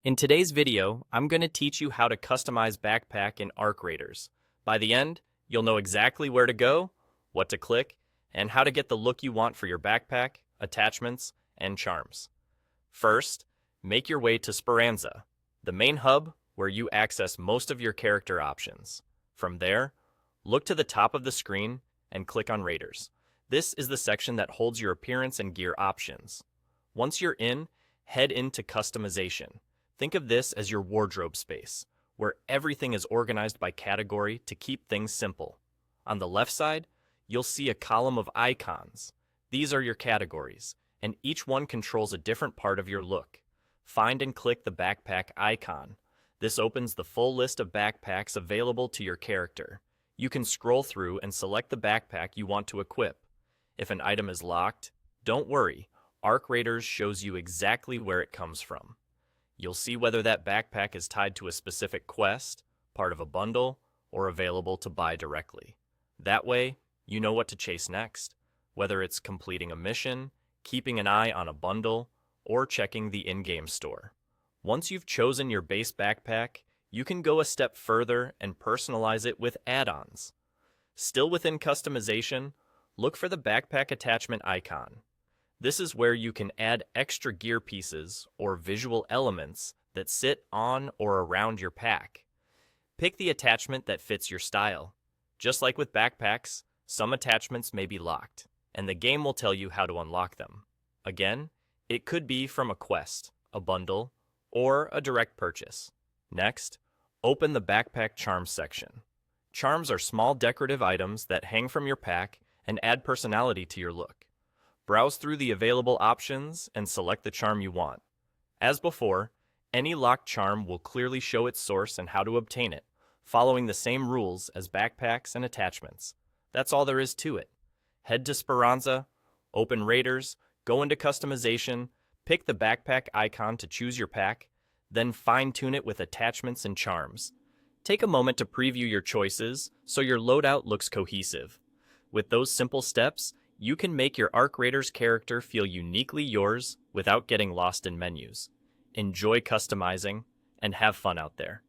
In today's video, I'm going to teach you how to customize backpack in Arc Raiders. By the end, you'll know exactly where to go, what to click, and how to get the look you want for your backpack, attachments, and charms. First, make your way to Speranza, the main hub where you access most of your character options. From there, look to the top of the screen and click on Raiders. This is the section that holds your appearance and gear options. Once you're in, head into Customization. Think of this as your wardrobe space, where everything is organized by category to keep things simple. On the left side, you'll see a column of icons. These are your categories, and each one controls a different part of your look. Find and click the backpack icon. This opens the full list of backpacks available to your character. You can scroll through and select the backpack you want to equip. If an item is locked, don't worry. Arc Raiders shows you exactly where it comes from. You'll see whether that backpack is tied to a specific quest, part of a bundle, or available to buy directly. That way, you know what to chase next, whether it's completing a mission, keeping an eye on a bundle, or checking the in-game store. Once you've chosen your base backpack, you can go a step further and personalize it with add-ons. Still within customization, look for the backpack attachment icon. This is where you can add extra gear pieces or visual elements that sit on or around your pack. Pick the attachment that fits your style. Just like with backpacks, some attachments may be locked, and the game will tell you how to unlock them. Again, it could be from a quest, a bundle, or a direct purchase. Next, open the backpack charms section. Charms are small decorative items that hang from your pack and add personality to your look. Browse through the available options and select the charm you want. As before, any locked charm will clearly show its source and how to obtain it, following the same rules as backpacks and attachments. That's all there is to it. Head to Speranza, open Raiders, go into customization, pick the backpack icon to choose your pack, then fine-tune it with attachments and charms. Take a moment to preview your choices so your loadout looks cohesive. With those simple steps, you can make your Arc Raiders character feel uniquely yours without getting lost in menus. Enjoy customizing and have fun out there.